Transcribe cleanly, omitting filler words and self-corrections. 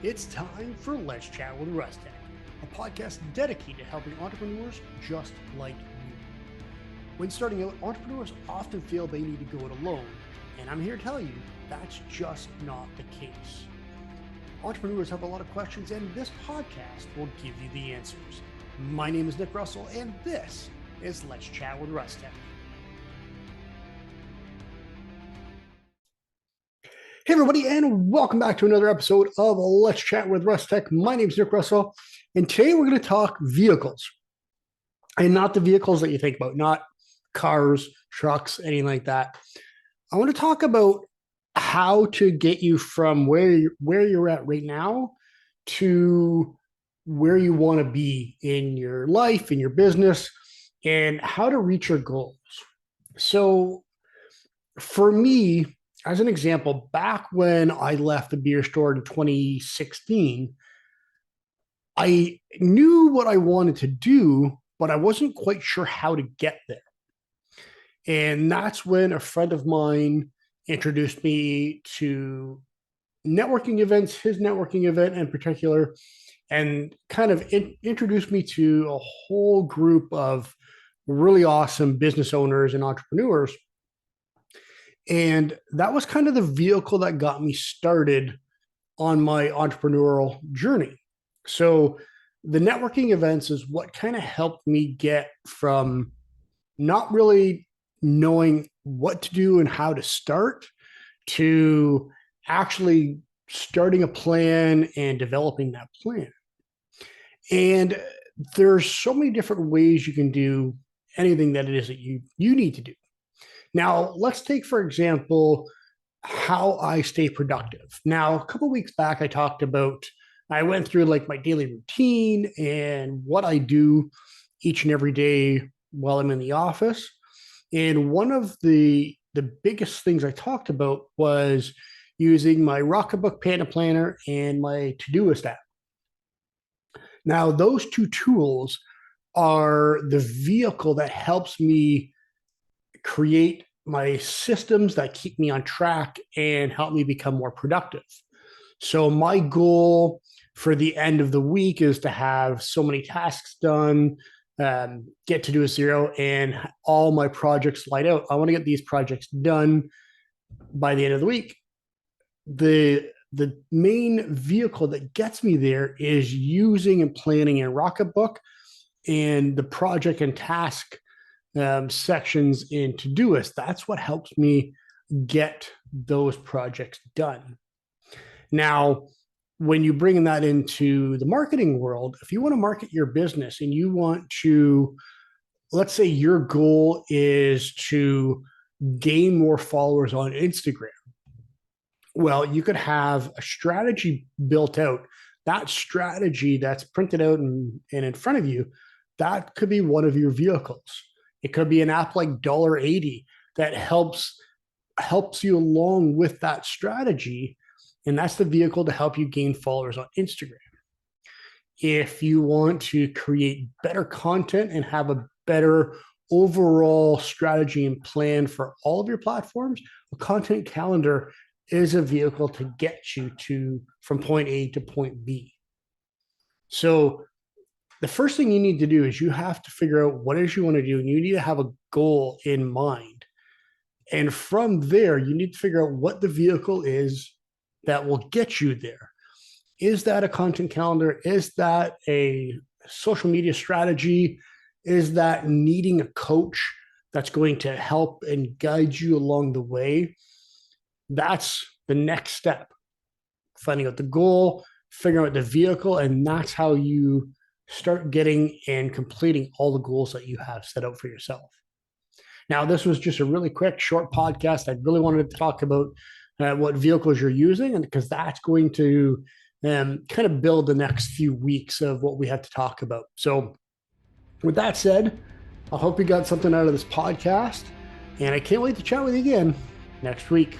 It's time for Let's Chat with Russtek, a podcast dedicated to helping entrepreneurs just like you. When starting out, entrepreneurs often feel they need to go it alone, and I'm here to tell you that's just not the case. Entrepreneurs have a lot of questions, and this podcast will give you the answers. My name is Nick Russell, and this is Let's Chat with Russtek. Hey everybody, and welcome back to another episode of Let's Chat with Russtek. My name is Nick Russell, and today we're going to talk vehicles. And not the vehicles that you think about, not cars, trucks, anything like that. I want to talk about how to get you from where you're at right now to where you want to be in your life, in your business, and how to reach your goals. So for me, as an example, back when I left the beer store in 2016, I knew what I wanted to do, but I wasn't quite sure how to get there. And that's when a friend of mine introduced me to networking events, his networking event in particular, and kind of introduced me to a whole group of really awesome business owners and entrepreneurs. And that was kind of the vehicle that got me started on my entrepreneurial journey. So the networking events is what kind of helped me get from not really knowing what to do and how to start to actually starting a plan and developing that plan. And there's so many different ways you can do anything that it is that you need to do. Now, let's take, for example, how I stay productive. Now, a couple of weeks back, I went through like my daily routine and what I do each and every day while I'm in the office. And one of the biggest things I talked about was using my Rocketbook Panda Planner and my Todoist app. Now, those two tools are the vehicle that helps me create my systems that keep me on track and help me become more productive. So my goal for the end of the week is to have so many tasks done, get to do a zero, and all my projects light out. I want to get these projects done by the end of the week. The main vehicle that gets me there is using and planning in Rocketbook and the project and task sections in Todoist. That's what helps me get those projects done. Now, when you bring that into the marketing world, if you want to market your business and you want to, let's say your goal is to gain more followers on Instagram. Well, you could have a strategy built out. That strategy that's printed out and in front of you, that could be one of your vehicles. It could be an app like $80 that helps you along with that strategy. And that's the vehicle to help you gain followers on Instagram. If you want to create better content and have a better overall strategy and plan for all of your platforms, a content calendar is a vehicle to get you from point A to point B. So the first thing you need to do is you have to figure out what it is you want to do, and you need to have a goal in mind. And from there, you need to figure out what the vehicle is that will get you there. Is that a content calendar? Is that a social media strategy? Is that needing a coach that's going to help and guide you along the way? That's the next step. Finding out the goal, figuring out the vehicle, and that's how you start getting and completing all the goals that you have set out for yourself. Now, this was just a really quick, short podcast. I really wanted to talk about what vehicles you're using, and because that's going to kind of build the next few weeks of what we have to talk about. So with that said, I hope you got something out of this podcast, and I can't wait to chat with you again next week.